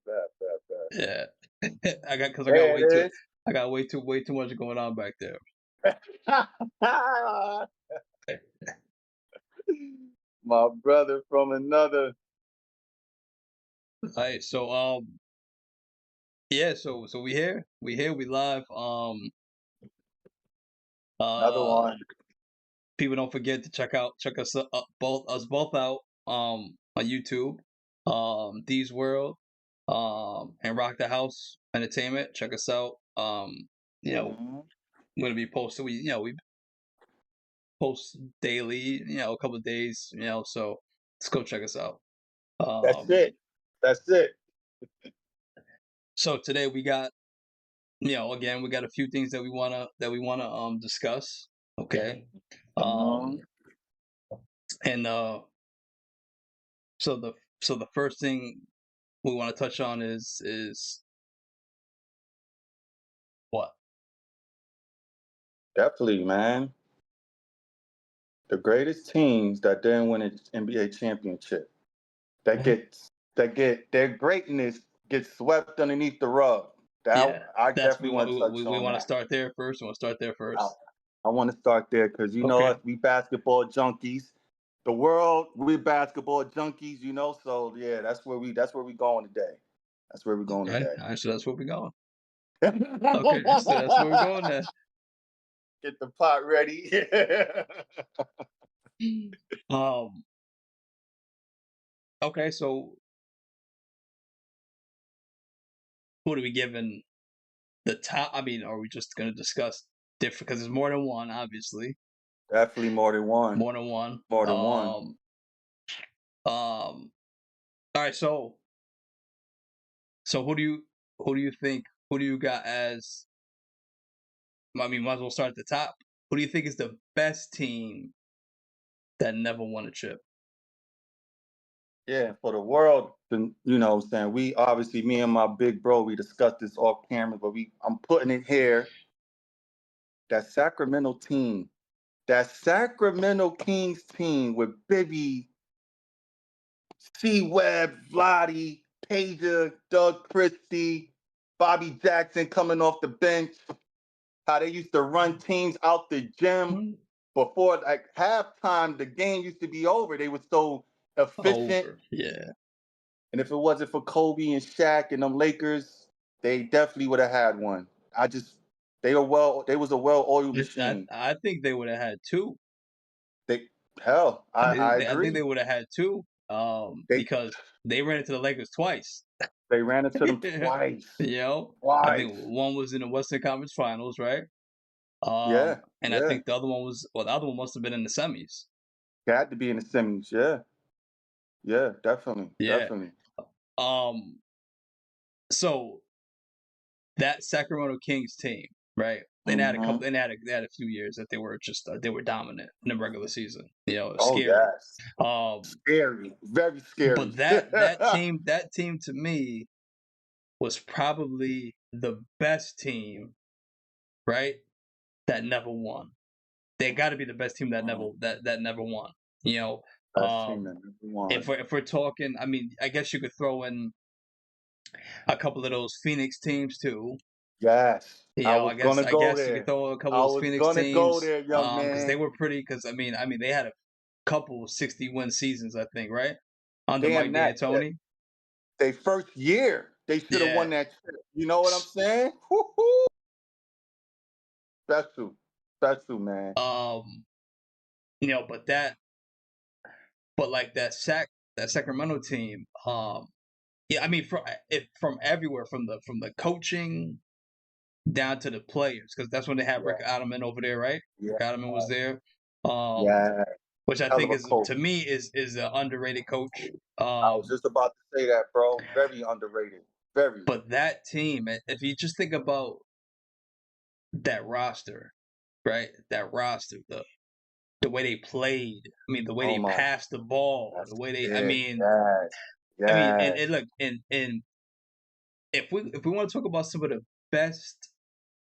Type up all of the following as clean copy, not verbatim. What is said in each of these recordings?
bet. Yeah, because I got There way too, it I got way too much going on back there. is. My brother from another. All right, so yeah, so we live. Another Uh, one. People don't forget to check us both out on YouTube, D's World, and Rock the House Entertainment. Check us out. You know, Mhm. we're gonna be posting. We post daily. A couple of days. So let's go check us out. That's Um, it. That's it. so today we got, again, we got a few things that we wanna discuss. Okay. Um, Mhm. and so the first thing we want to touch on is what? Definitely, man. The greatest teams that didn't win an NBA championship. That get their greatness gets swept underneath the rug. That Yeah, I that's definitely want to touch we on want to that. start there first. We want to start there I, first. I want to start there because you know us, Okay. we basketball junkies. The world, we're basketball junkies, you know. So yeah, that's where we going today. That's where we're going Okay. today. All right. So that's where we're going. Okay. So that's where we're going then. Get the pot ready. Um. Okay. So who do we giving the top? I mean, are we just gonna discuss different? Because there's more than one, obviously. Definitely more than one. More than one. More than one. Um. All right. So who do you think? Who do you got as? I mean, might as well start at the top. Who do you think is the best team that never won a chip? Yeah, for the world, you know what I'm saying? We obviously, me and my big bro, we discussed this off camera, but I'm putting it here. That Sacramento team, that Sacramento Kings team with Bibby, C Webb, Vladi, Pager, Doug Christie, Bobby Jackson coming off the bench, how they used to run teams out the gym Mm, before like halftime, the game used to be over. They were so efficient. Over. Yeah. And if it wasn't for Kobe and Shaq and them Lakers, they definitely would have had one. I just they was a well-oiled machine. I think they would have had two. They hell, I I think they agree. would have had two. They Because they ran into the Lakers twice. they ran into them twice. I think Twice. one was in the Western Conference Finals, right? Yeah, And I yeah. think the other one was, well, the other one must have been in the semis. They had to be in the semis. Yeah, yeah, definitely, Yeah. definitely. Um. So that Sacramento Kings team, right? They had a couple. Hmm. They had a few years that they were just they were dominant in the regular season. Oh Scary. yes, Um, scary, very scary. but that team to me was probably the best team, right? That never won. They got to be the best team that never won. You know, Best team um, that ever won. if we're talking, I mean, I guess you could throw in a couple of those Phoenix teams too. Yes, I I was guess gonna I go guess you could there. throw a couple I of those was Phoenix gonna go teams, there, young because they man. were pretty. Because I mean, they had a couple 60-win seasons, I think, right? Under Damn Mike that. D'Antoni. They first year, they should have Yeah. won that shit. You know what I'm saying? Woo-hoo. Special. Special, man. Um, but like that Sacramento team, yeah, I mean, from everywhere, from the coaching down to the players, because that's when they had Yeah, Rick Ottoman over there, right? yeah, Rick Ottoman was there, um, yeah. which I Hell of think a is, coach. to me, is an underrated coach. I was just about to say that, bro. Very underrated. Very. But that team, if you just think about that roster, right? That roster, the way they played, I mean, the way Oh they my. passed the ball, the That's way they, it. Yes. Yes. and look, and if we want to talk about some of the best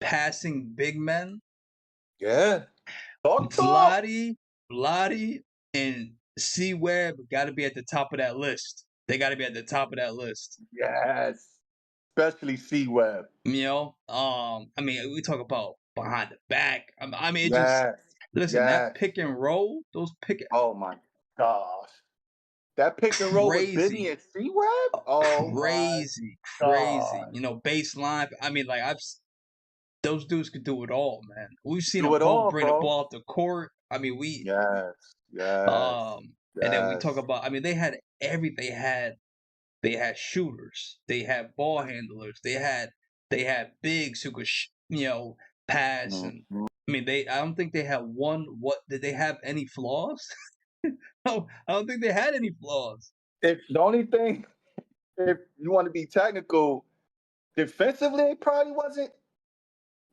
passing big men, Yeah. Talk. Vladi, Vladi, and C Webb got to be at the top of that list. They got to be at the top of that list. Yes. Especially C-Web. You know, I mean, we talk about behind the back. I mean, it just Yes. listen that Yes. pick and roll, those pick Oh my gosh. That pick and roll with Bibby crazy, and C-Web? Oh my crazy. God. You know, baseline. I mean, like those dudes could do it all, man. We've seen Do them it both all, bring the bro. ball up the court. I mean, Yes. Yes. um, and then we talk Yes. about. I mean, they had every. They had shooters. They had ball handlers. They had bigs who could pass and. Mhm. I mean, I don't think they had one. What did they have any flaws? No, I don't think they had any flaws. If the only thing, if you want to be technical, defensively, it probably wasn't,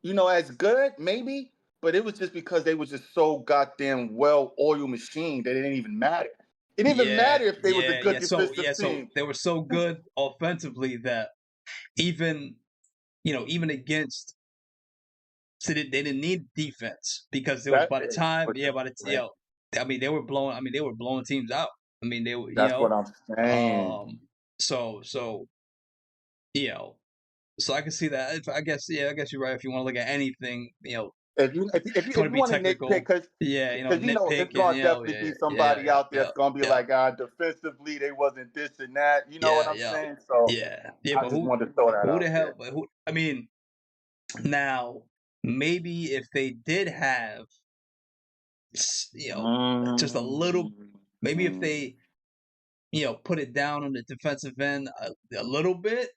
as good, maybe, but it was just because they was just so goddamn well-oiled machine that it didn't even matter. It didn't even Yeah, matter if they was a yeah, good yeah. So defensive yeah, so team. they were so good offensively that even even against, so they didn't need defense because there was That by the time which is great. I mean they were blowing. I mean they were blowing teams out. I mean they were That's what I'm saying. so you know so I can see that. I guess you're right. If you want to look at anything, If if you want you to be want to nitpick, technical, because yeah, it's nitpick and gonna definitely yeah, be yeah, somebody yeah, out there yeah, that's gonna be yeah, like, defensively they wasn't this and that. You know what yeah, I'm yeah, saying? So yeah. I But just wanted to throw that who out the hell? there. But who? I mean, now maybe if they did have, just a little, maybe if Mm, they, put it down on the defensive end a little bit,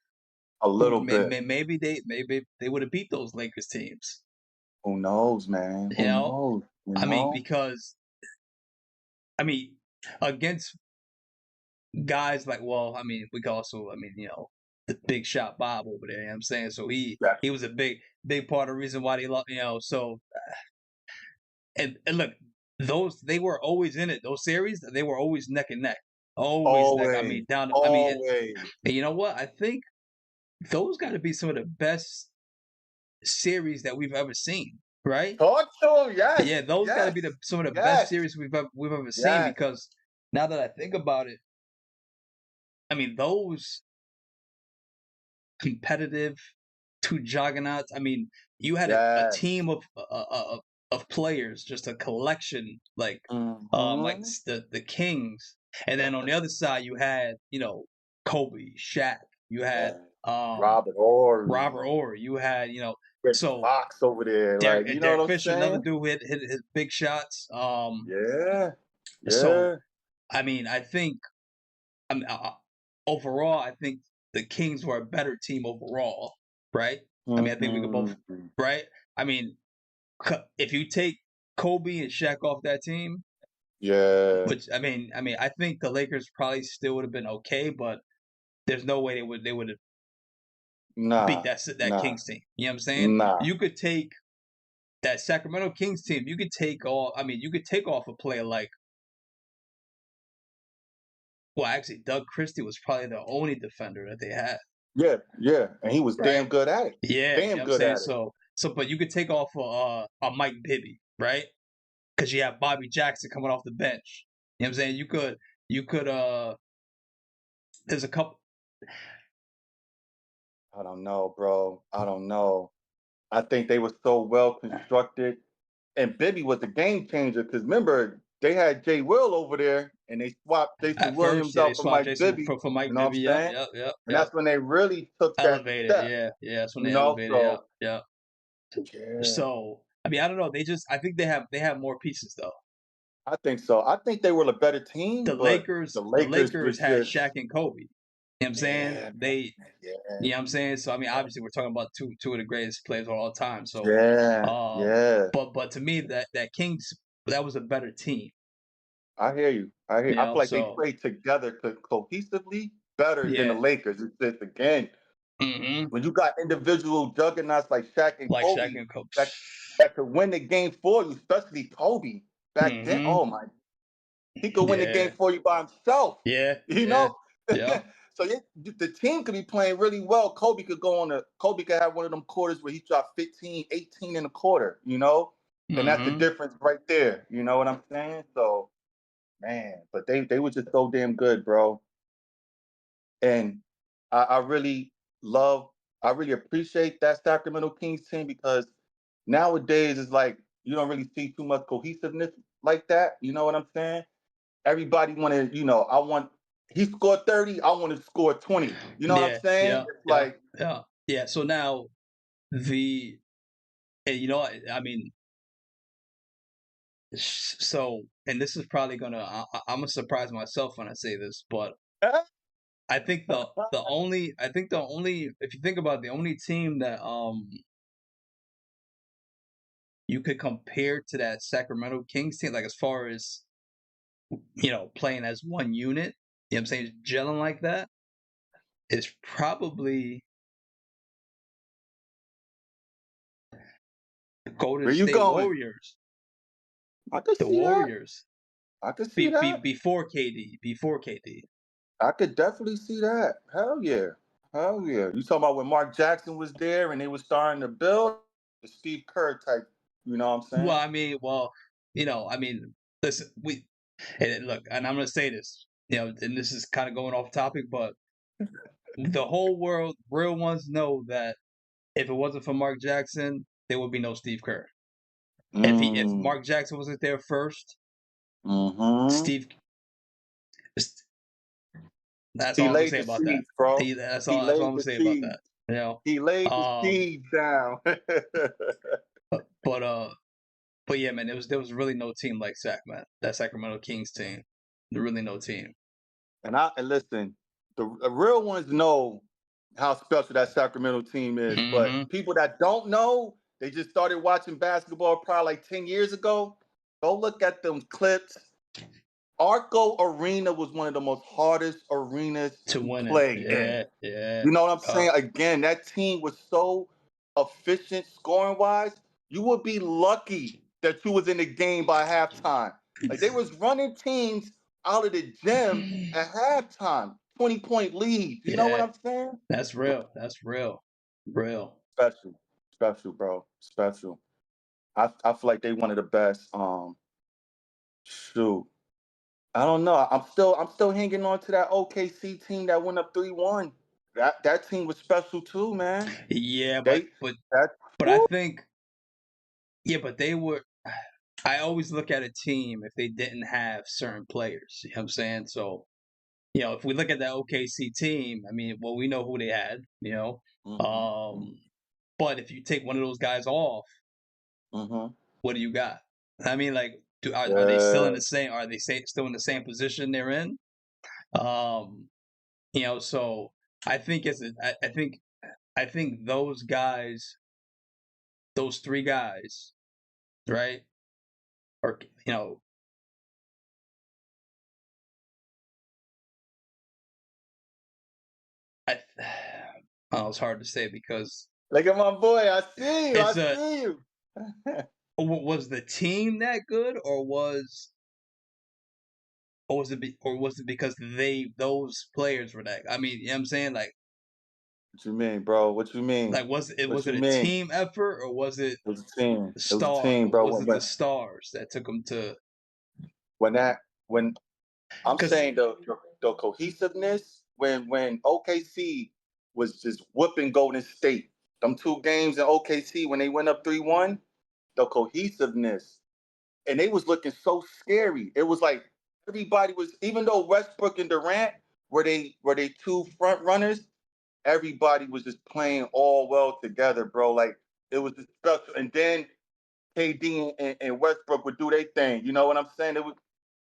a little bit. maybe they would have beat those Lakers teams. Who knows, man? You Who know, knows? I mean, because I mean, against guys like, well, I mean, we could also, I mean, the big shot Bob over there. You know what I'm saying? So Yeah. he was a big part of the reason why they lost. So and look, they were always in it. Those series, they were always neck and neck, always neck. I Always. mean, down. I mean, Always. and you know what? I think those got to be some of the best series that we've ever seen, right? Talk to him. Yes. Yeah, those got to Yes. be some of the best Yes. series we've ever seen Yes. because now that I think about it, I mean those competitive two juggernauts. I mean, you had a Yes. team of players, just a collection like Mm-hmm. the Kings, and then on the other side you had Kobe, Shaq, you had Yeah. um Robert Horry. Robert Orr, you had Chris so Fox over there. Like, you know Derek what I'm Fisher, another saying? dude who hit his big shots. Yeah. So Yeah. I mean, I think overall, I think the Kings were a better team overall, right? I mean, I think we could both, Mm-hmm. right? I mean, if you take Kobe and Shaq off that team, Yeah. which I think the Lakers probably still would have been okay, but there's no way they would have beat Nah. that Nah. Kings team. You know what I'm saying? Nah. You could take that Sacramento Kings team. You could take all. I mean, you could take off a player like. Well, actually, Doug Christie was probably the only defender that they had. Yeah. Yeah. And he was Right? damn good at it. Yeah, you know Damn what I'm good saying? at it. But you could take off a Mike Bibby, right? Because you have Bobby Jackson coming off the bench. You know what I'm saying? You could there's a couple. I don't know, bro. I don't know. I think they were so well constructed. And Bibby was a game changer because remember, they had Jay Will over there and they swapped Jason At first, Williams yeah, they out for swapped Mike Jason Bibby. for Mike You know what Bibby. I'm Yep, saying? yep, yep, And yep. that's when they really took that Elevated, step, yeah, yeah. That's when they elevated. Yep, So, yep. yeah, So I mean, I don't know. I think they have more pieces though. I think so. I think they were the better team, but the The Lakers were Lakers had just, Shaq and Kobe. You know what I'm saying? yeah, man. You know what I'm saying? So I mean, obviously we're talking about two of the greatest players of all time. So Yeah, yeah. but to me that Kings that was a better team. I hear you. I hear. I feel like they So played together cohesively better than the yeah. Lakers. It's just again, Hmm. when you got individual juggernauts like Shaq and Like Shaq Kobe and Kobe. that that could win the game for you, especially Kobe back then. Hmm. Oh my, he could win the game Yeah. for you by himself. Yeah. You Yeah. know, Yeah. so the team could be playing really well. Kobe could have one of them quarters where he dropped 15, 18 in a quarter. And that's the Hmm. difference right there. You know what I'm saying? So man, but they were just so damn good, bro. And I really love, I really appreciate that Sacramento Kings team because nowadays it's like you don't really see too much cohesiveness like that. You know what I'm saying? Everybody wanted, I want he scored 30, I want to score 20. You know what I'm Yeah, saying? yeah, It's yeah, like, yeah, yeah. So now the and I mean, so and this is probably gonna I'm gonna surprise myself when I say this, but I think the only if you think about it, the only team that you could compare to that Sacramento Kings team, like as far as playing as one unit, you know what I'm saying, gelling like that, is probably the Golden where you State going? Warriors. I could The see that. Warriors I could see that. before KD. I could definitely see that. Hell yeah. Hell yeah. You talking about when Mark Jackson was there and they was starting to build the Steve Kerr type, you know what I'm saying? I mean, listen, look, and I'm gonna say this, and this is kind of going off topic, but the whole world, real ones know that if it wasn't for Mark Jackson, there would be no Steve Kerr. If Mm. Mark Jackson wasn't there first, Mm-hmm. Steve, that's He all I'm gonna laid say the about that. seeds, bro. That's He all I'm laid gonna the say about seeds. that. You know, He laid the um, seeds down. but but yeah, man, there was really no team like man. That Sacramento Kings team, there really no team. And listen, the real ones know how special that Sacramento team is, but Hmm. people that don't know, they just started watching basketball probably like 10 years ago. Go look at them clips. Arco Arena was one of the most hardest arenas To to win it. play in. Yeah, yeah. You know what I'm saying? Again, that team was so efficient scoring wise. You would be lucky that you was in the game by halftime. Like they was running teams out of the gym at halftime, 20-point lead. You know what Yeah, I'm saying? that's real. That's real. Real. Special, special, bro, special. I feel like they one of the best. Shoot, I don't know. I'm still hanging on to that OKC team that went up 3-1. That team was special too, man. Yeah, They that but I woo. think but they were. I always look at a team if they didn't have certain players. You know what I'm saying? So if we look at that OKC team, I mean, well, we know who they had. Mhm, mhm, But if you take one of those guys off, mhm. what do you got? I mean, like, are they still in Yeah. the same? Are they still in the same position they're in? Um, so I think I think those guys, those three guys, right? Or I, oh, it's hard to say because Look at my boy. I see you. I it's a see you. was the team that good, or was it because those players were that? I mean, you know what I'm saying? What you mean, bro? What you mean? Was What it you a mean? team effort, or was it It was a team. It was a star? team, bro. Was it the stars that took them to? When that when I'm Because saying the cohesiveness when OKC was just whooping Golden State. Them two games in OKC when they went up 3-1, the cohesiveness. And they was looking so scary. It was like everybody was, even though Westbrook and Durant were they two front runners, everybody was just playing all well together, bro. Like it was just special. And then KD and Westbrook would do their thing. You know what I'm saying?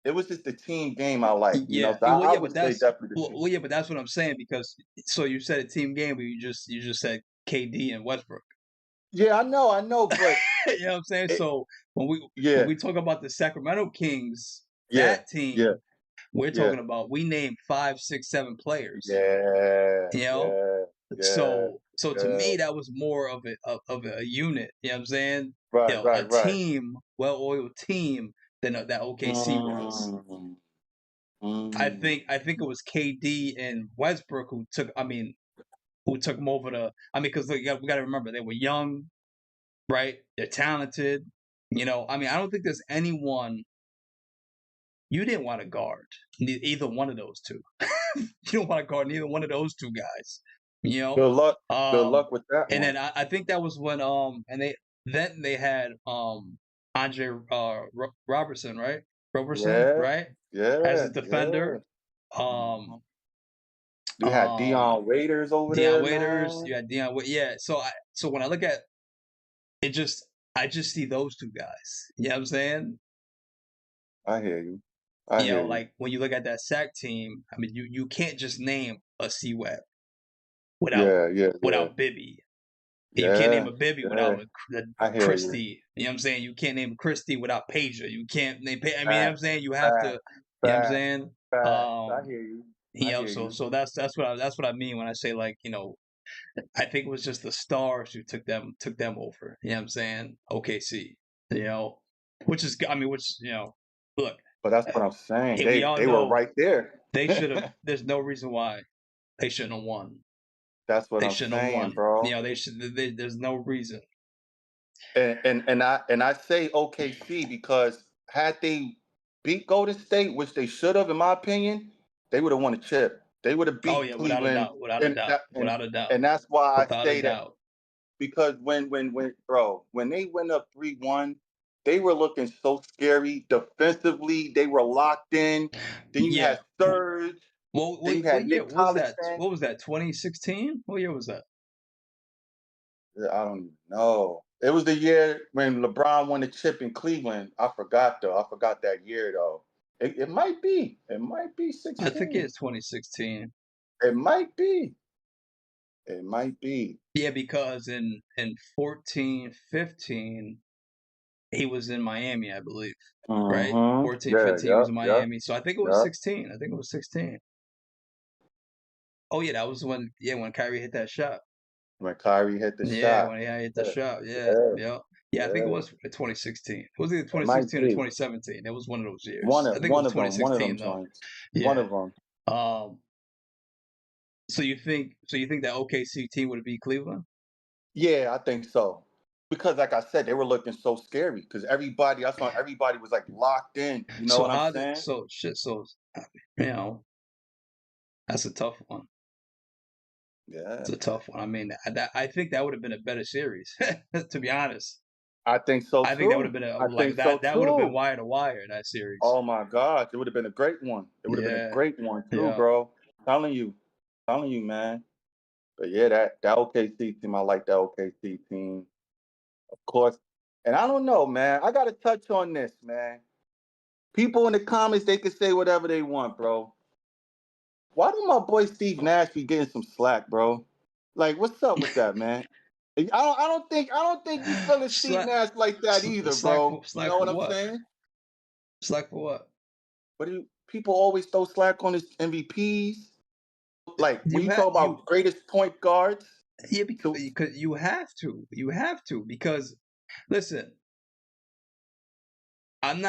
It was just the team game I like. yeah, So well, I yeah, would but say definitely the team. but that's what I'm saying because so you said a team game, but you just said KD and Westbrook. Yeah, I know, but You know what I'm saying? it, So when yeah, we talk about the Sacramento Kings, yeah, that yeah, team, we're yeah, talking about we named 5, 6, 7 players. yeah, You know, yeah, yeah, so to yeah. me that was more of a unit. You know what I'm saying? Right, A right, right. team, well-oiled team than that OKC was. Mm, mm. I think it was KD and Westbrook who took. I mean, who took them over the. I mean, because we got to remember they were young, right? They're talented. I mean, I don't think there's anyone you didn't want to guard either one of those two. You don't want to guard neither one of those two guys. You know. Good luck. Good Um, luck with that and one. then I think that was when they had Andre Robertson, right? Robertson, Yeah, right? As yeah, a yeah. defender. Um, You had Dion Waiters over Dion there, Waiters, man. you had Dion. Yeah. So when I look at it, I just see those two guys. You know what I'm saying? I hear you. I You know, hear you. like when you look at that sack team, I mean, you can't just name a C Web Yeah, yeah, yeah, without Bibby. You can't name yeah, a Bibby yeah. without a I hear you. Christie. You know what I'm saying? You can't name a Christie without Pager. You can't name. I mean, you know what I'm Facts, saying? You have to. facts, You know what I'm facts, saying? facts. I Um, hear you. you I know, hear you. so that's what I mean when I say, like, you know, I think it was just the stars who took them over. You know what I'm saying? OKC. You know, which you know, look, But that's uh, what I'm saying. we all They were know right there. they should have. There's no reason why they shouldn't have won. That's what They I'm shouldn't have saying, won. You bro. know, there's no reason. And I say OKC because had they beat Golden State, which they should have, in my opinion, they would have won a chip. They would have Oh beat yeah, without a Cleveland, doubt, without a and doubt, that, without a doubt, and that's why I without a say that, doubt. because when they went up 3-1, they were looking so scary defensively. They were locked in. Then you Yeah. had Serge. Then you What had year Nick was that? Collison. What was that? 2016? What year was that? I don't even know. It was the year when LeBron won the chip in Cleveland. I forgot though. I forgot that year though. It might be. It might be I think 16. it's 2016. It might be. It might be. Yeah, because in 14, 15, he was in Miami, I believe. Right? Mm-hmm. 14, Yeah, 15, he was yep, in yep, Miami. So I think it was yep. 16. I think it was 16. Oh yeah, that was when Kyrie hit that shot. When Kyrie hit the Yeah, shot. when he hit the Yeah, shot. Yeah, yeah, yeah. Yeah, I think it yeah. was 2016. It was either It might 2016 or be. 2017. It was one of those One years. I of think it one was of them. One of them 2016 though. joints. One Yeah. of them. Um, so you think that OKC team would beat Cleveland? Yeah, I think so. Because like I said, they were looking so scary. Because I saw everybody was like locked in. You know So what I'm saying? you know, that's a tough one. Yeah. It's a tough one. I mean, I think that would have been a better series, to be honest. I think so I think that would have too. been I think so that would have been too. wire to wire, that series. Oh my gosh, it would have been a great one. It would have been a Yeah, great one too, yeah. bro. Telling you, man. But yeah, that OKC team, I like that OKC team, of course. And I don't know, man. I gotta touch on this, man. People in the comments, they can say whatever they want, bro. Why do my boy Steve Nash be getting some slack, bro? Like, what's up with that, man? I don't think you feeling Steve Slack, Nash like that either, bro. You slack know for what I'm what? saying? Slack for what? But people always throw slack on his MVPs. Like when You you have talk about greatest point guards, Yeah, so because you have to because listen, I'm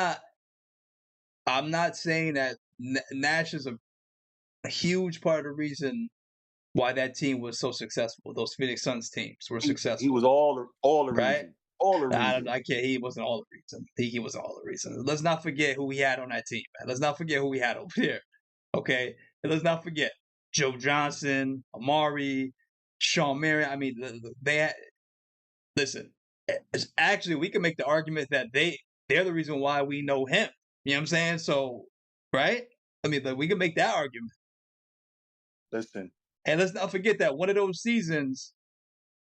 not saying that Nash is a huge part of the reason why that team was so successful. Those Phoenix Suns teams were he was successful, all the right? reason, all the I reason. I can't. He wasn't all the reason. He wasn't all the reason. Let's not forget who we had on that team, man. Let's not forget who we had over there. Okay, and let's not forget Joe Johnson, Amari, Sean Marion. I mean, they had, listen. Actually, we can make the argument that they're the reason why we know him. You know what I'm saying? So, right? I mean, we can make that argument. Listen, And let's not forget that one of those seasons,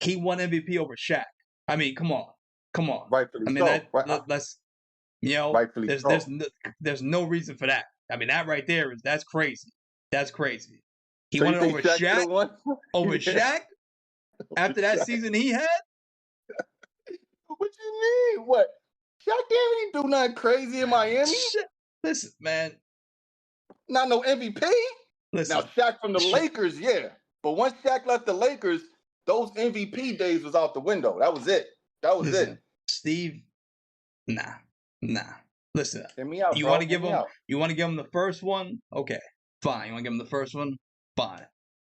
he won MVP over Shaq. I mean, come on. rightfully I mean, so. let's Rightfully so. there's no reason for that. I mean, that right there that's crazy. That's crazy. He So won you it think over Shaq should Shaq, have won? over Yeah, Shaq after that Shaq. season he had. What you mean? What? Shaq didn't even do nothing crazy in Miami. Listen, man. Not no MVP. Listen. Now Shaq from the Lakers, yeah. But once Shaq left the Lakers, those MVP days was out the window. That was it. That was Listen, it. Steve, nah. Listen, Hear me out, you bro. want to Hear give me him out. the first one? Okay, fine. You want to give him the first one? Fine,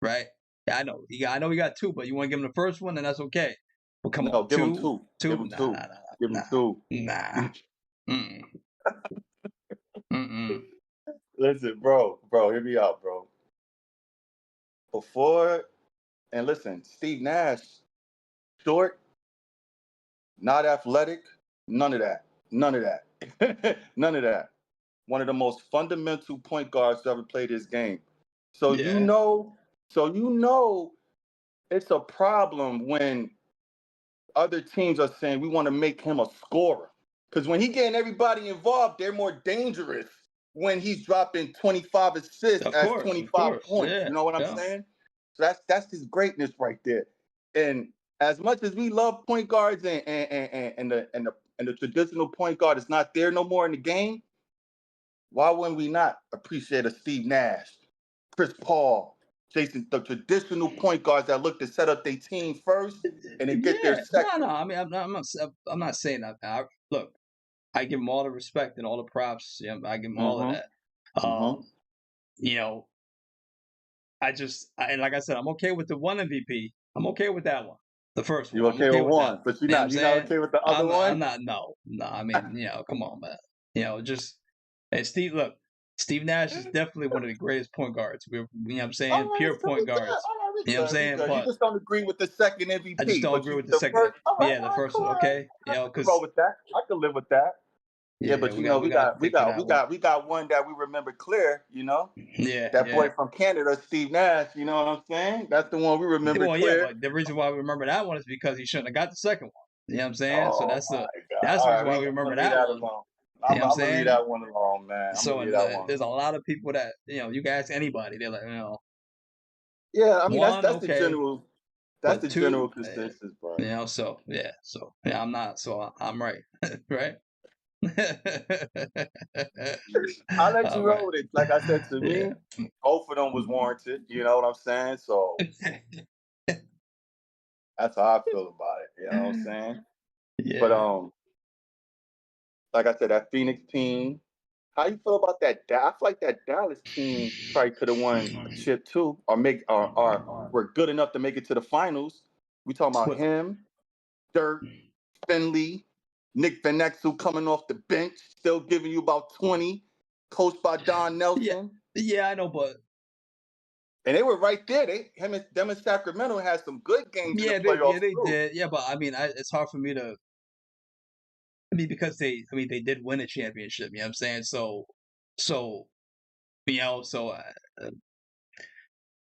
right? Yeah, I know. I know he got two, but you want to give him the first one, then that's okay. Well, come No, on, give him two. Give him Nah, two. Give him two. nah. Mm-mm. Mm-mm. Listen, bro, hear me out, bro. Before and listen, Steve Nash, short, not athletic, none of that. None of that. None of that. One of the most fundamental point guards to ever play this game. So Yeah. you know it's a problem when other teams are saying we want to make him a scorer. Because when he getting everybody involved, they're more dangerous when he's dropping 25 assists Of as course. Of 25 course. points. Yeah. You know what I'm Yeah. saying? So that's his greatness right there. And as much as we love point guards and the traditional point guard is not there no more in the game, why wouldn't we not appreciate a Steve Nash, Chris Paul, Jason, the traditional point guards that look to set up their team first and then get their Yeah. No, second? no. I mean, I'm not saying that. Look, I give him all the respect and all the props. Yeah, I give him all of Mm-hmm. that. Mm-hmm. You know, and like I said, I'm okay with the one MVP. I'm okay with that one, the first You one. I'm okay okay with with that one, one. but You know what I'm you're not saying? okay with the other I'm one? not. No, no. I mean, come on, man. Just and look, Steve Nash is definitely one of the greatest point guards. You know what I'm All saying? right, Pure so we point good. guards. All right, we You know what I'm good. We saying? good. You But just don't agree with the second I just MVP, don't but agree you with the the second. first. All right, Yeah, the all right, first cool. one. All right. Okay, I can roll because with that. I can live with that. Yeah, yeah, but we you know, got we to got we think of got we that one. got we got one that we remember clear. You know, Yeah, that yeah. boy from Canada, Steve Nash. You know what I'm saying? That's the one we remember Well, yeah, clear. but the reason why we remember that one is because he shouldn't have got the second one. You know what I'm saying? So Oh my God! that's All the right, reason why we I'm remember gonna leave that that one. alone. You know what I'm I'm gonna leave saying? that one alone, man. I'm gonna So leave and that one there's a alone. lot of people that you can ask anybody, they're like, Yeah, I mean one, that's the okay, general but two, consensus, bro. so yeah, I'm not, so I'm right, right? I'll let you All roll right, with it. Like I said, to yeah, me, both of them was warranted. You know what I'm saying? So that's how I feel about it. You know what I'm saying? But yeah. like I said, that Phoenix team. How you feel about that? I feel like that Dallas team probably could have won a chip too, or were good enough to make it to the finals. We talking about What? him, Dirk, Finley, Nick Van Exel coming off the bench, still giving you about 20, coached by Don Yeah, Nelson. yeah, I know, but And they were right there. Them and Sacramento had some good games in the playoffs they too. did, yeah, but I mean, it's hard for me to. I mean, because they did win a championship. You know what I'm saying? So so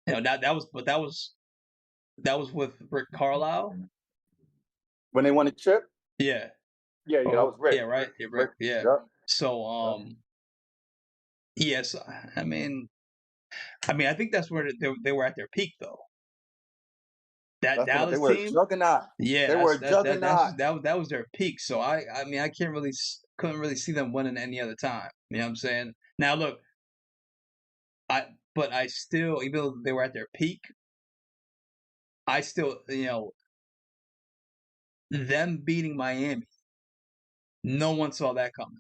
that was, but that was with Rick Carlisle. When they won a chip, Yeah. yeah, that Oh, was Rick. yeah, right. Yeah, Rick. Rick. Yeah. Yep. So, Yep. yes, I mean, I think that's where they were at their peak, though. That That's what they Dallas were a team, juggernaut. yeah, They were a juggernaut. that was their peak. So I mean, I can't really couldn't really see them winning any other time. You know what I'm saying? Now look, but I still, even though they were at their peak, I still, them beating Miami, no one saw that coming.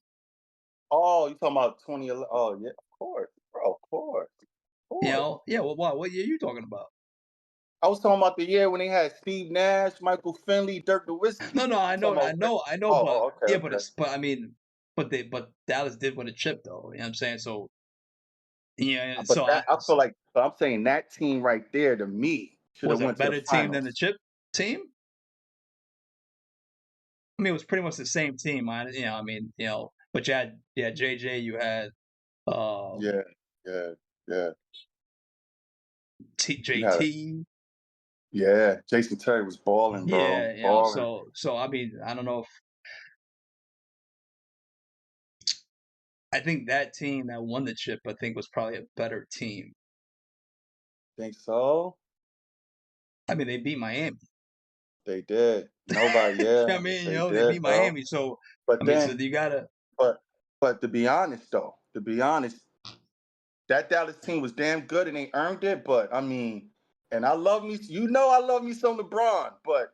Oh, you talking about 2011? Oh, yeah, of course, bro, of course, of course. Yeah. Well, what year are you talking about? I was talking about the year when they had Steve Nash, Michael Finley, Dirk No, Nowitzki. no, I'm talking about Rick. I know, but Oh, okay, yeah, okay. but I mean, but Dallas did win a chip though. You know what I'm saying? So yeah, But that I feel like, but I'm saying that team right there to me should have was a went to the better team than the finals. chip team. I mean, it was pretty much the same team. But you had JJ, you had Yeah, yeah, yeah. You had JT. yeah. Jason Terry was balling, bro, Yeah, balling. so I mean, I don't know if I think that team that won the chip, I think was probably a better team. Think so? I mean, they beat Miami. They did. Nobody, yeah, I mean, they they beat did, bro. Miami. So But I mean, so then, you gotta. but but to be honest though, that Dallas team was damn good and they earned it. But I mean, and I love me, I love me some LeBron. But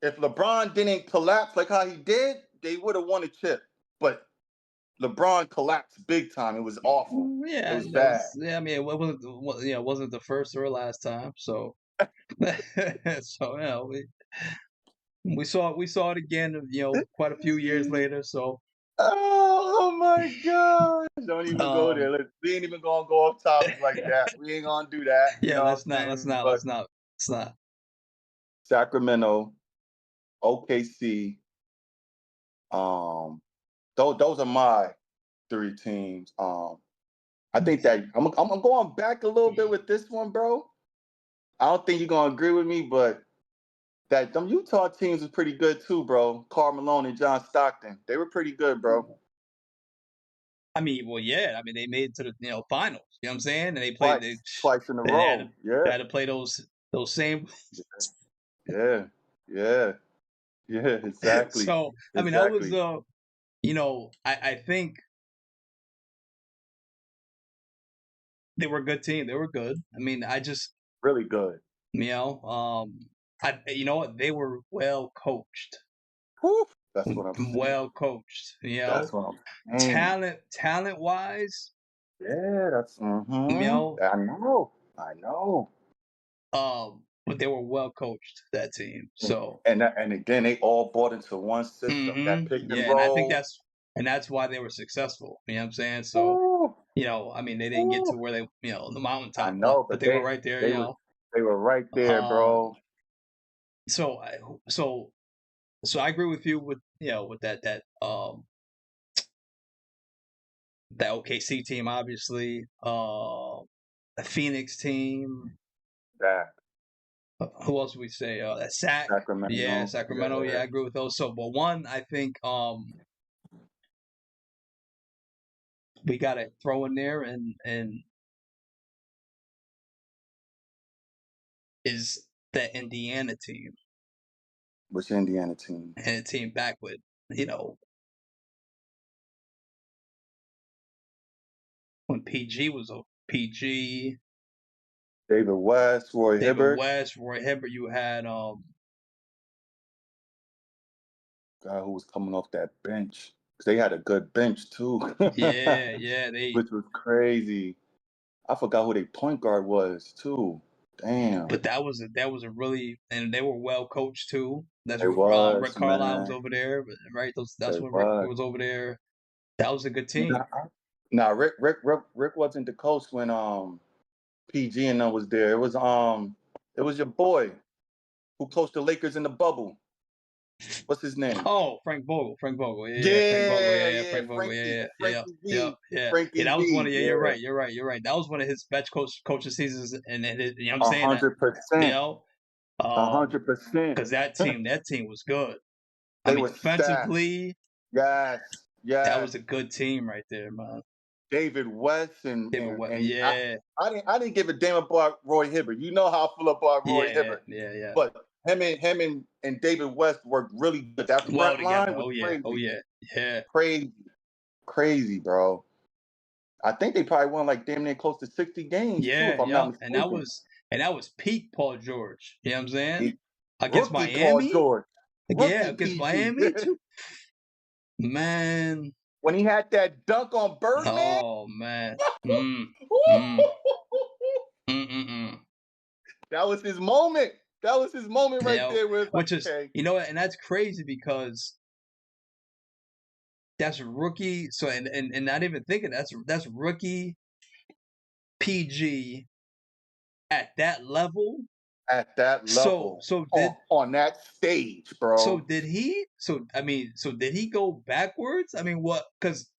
if LeBron didn't collapse like how he did, they would have won a chip. But LeBron collapsed big time. It was awful. It Yeah, was bad. I mean, it wasn't the first or last time. So, so we saw it again. Quite a few years later. So Oh my gosh. Don't even go there. Um, We ain't even gonna go off topic like that. We ain't gonna do that. You yeah, know what let's I'm not, let's saying? not, But let's not, let's not. Sacramento, OKC, um, those are my three teams. I think that I'm going back a little bit with this one, bro. I don't think you're gonna agree with me, but that them Utah teams was pretty good too, bro. Karl Malone and John Stockton, they were pretty good, bro. I mean, well, yeah. I mean, they made it to the finals. You know what I'm saying? And they played. Twice in a They had to, row. Yeah, they had to play those same. yeah, yeah, yeah. Exactly, So I mean, that was exactly. I think they were a good team. They were good. I mean, I just Really good. you know, I you know what? They were well coached. Whew. That's what I'm saying. Well coached. That's what I'm saying. Talent wise, Yeah, that's. you know, I know. I know. but they were well coached, that team. So And again, they all bought into one system. That pick and yeah, and I think roll. that's why they were successful. You know what I'm saying? So, Whew, I mean, they didn't get to whew. where they, the I mountaintop, know, but but they were right there, they were they were right there, Um, bro. so I so so I agree with you with with that OKC team, obviously. The Phoenix team. That Who else would we say? That Sac. Yeah, Sacramento. Sacramento. Yeah. Yeah, I agree with those. So, but one, I think we got to throw in there and is that Indiana team Which Indiana team? and a team back with you know when PG was a PG, David West, Roy David Hibbert. West, Roy Hibbert. You had Guy who was coming off that bench. 'Cause they had a good bench too. yeah they. Which was crazy. I forgot who their point guard was too. Damn. But that was a really, and they were well coached too. That's It what Rick was, Carlisle was man. over there, right? That's It when Rick was. was over there. That was a good team. Nah, Rick wasn't the coach when PG and them was there. It was your boy who coached the Lakers in the bubble. What's his name? Oh, Frank Vogel. Frank Vogel. Yeah, Frank Vogel. Yeah, Yeah, yeah, Frank Vogel. Yeah, Frankie, yeah, Frankie yeah, V, yeah. Yeah, Frankie that was one V. of, yeah, you're Yeah, right. You're right. That was one of his best coaching seasons, and you know what I'm a saying? That, hundred you percent, know, 100%. because that team was good. I They mean, were stacked. defensively, Yes, that yes. was a good team right there, man. David West David West. and Yeah, I didn't give a damn about Roy Hibbert. You know how I feel about Roy yeah, Hibbert. yeah, yeah. But him and David West worked really good. That Well front together. line was Oh yeah. Oh crazy. yeah. Yeah. Crazy. Crazy, bro. I think they probably won like damn near close to 60 games too, if Yeah. I'm not Yep. And that mistaken. was peak Paul George. You know what I'm saying? He, Against rookie Paul Miami. George. Yeah, Rookie against PG. Miami too. Man. When he had that dunk on Birdman. Oh man. Mm. Mm. Mm. Mm. Mm. That was his moment. That was his moment right Yeah. there where it's like, Which is, okay. and that's crazy because that's rookie. So and not even thinking that's rookie PG at that level. At that So level, so did on that stage, So bro. did he? So did he go backwards? I mean, what? Because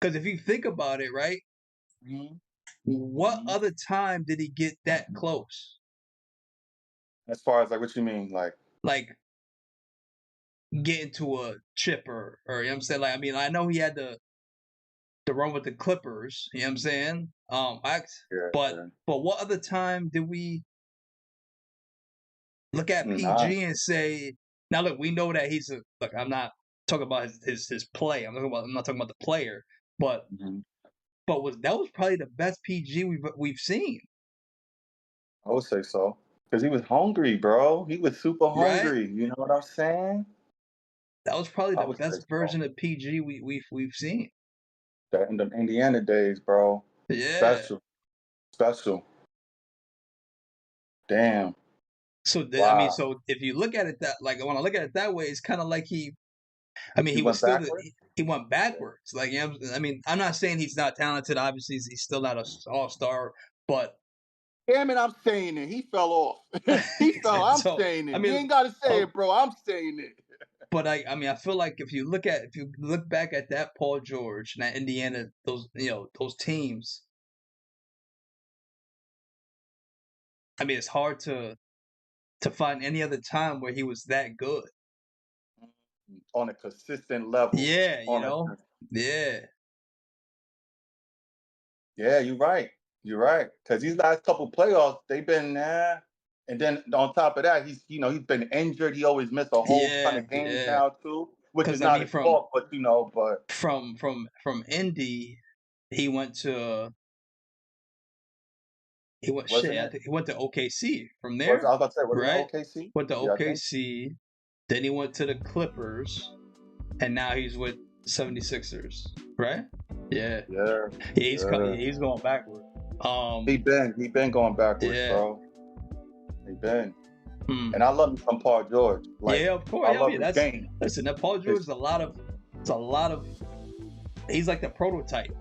if you think about it, right? Mhm. What Mhm. other time did he get that close? As far as like what you mean, like Like getting to a chip or you know what I'm saying? Like I mean, I know he had the run with the Clippers. You know what I'm saying? yeah, But yeah. what other time did we look at Nah. PG and say? Now look, we know that he's a look. I'm not talking about his play. I'm not talking about the player, but Mhm. that was probably the best PG we've seen, I would say so. Because he was hungry, bro. He was super right? hungry. You know what I'm saying? That was probably I the would say best so. version of PG we've seen. That in the Indiana days, bro. Yeah. Special. Special. Damn. So I mean, Wow. so if you look at it that like when I look at it that way, it's kind of like I mean, He he was went still backwards? he went backwards. Like, you know, I mean, I'm not saying he's not talented. Obviously, he's still not an all-star, but Damn it, I'm saying it. He fell off. He fell. I'm so saying I it. You mean, ain't gotta say oh, it, bro. I'm saying it. but I mean, I feel like if you look back at that Paul George and that Indiana, those those teams. I mean, it's hard to find any other time where he was that good. On a consistent level. Yeah, On a yeah, Yeah, you're right. You're right. Because these last couple playoffs, they've been and then on top of that, he's been injured. He always missed a whole ton yeah, of games yeah. now too, which is Because I not mean, his fault. But but from Indy, he went to wasn't I it? think he went to OKC from Was there, I was about to say, wasn't right? it OKC? Went to Yeah, I think. OKC, then he went to the Clippers, and now he's with 76ers, right? Yeah, Yeah, he's yeah. he's going backward. He been going backwards, Yeah. bro. He been. Hmm. And I love me some Paul George. Like, Yeah, of course. I Yeah, I love mean, his game. listen. That Paul George is a lot of. It's a lot of. He's like the prototype,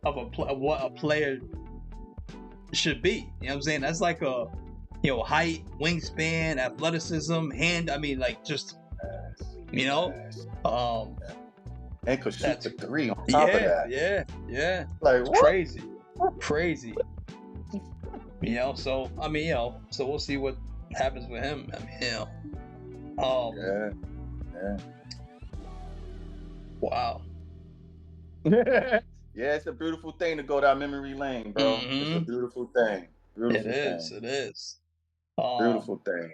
of what a player should be. You know what I'm saying? That's like a, height, wingspan, athleticism, hand. I mean, like just, Yes. And could shoot that's the three on top of that. yeah. Like, It's what? crazy. So I mean, so we'll see what happens with him. I mean, Yeah. Wow. Yeah, it's a beautiful thing to go down memory lane, bro. It's a beautiful thing. Beautiful thing. It is. Beautiful thing.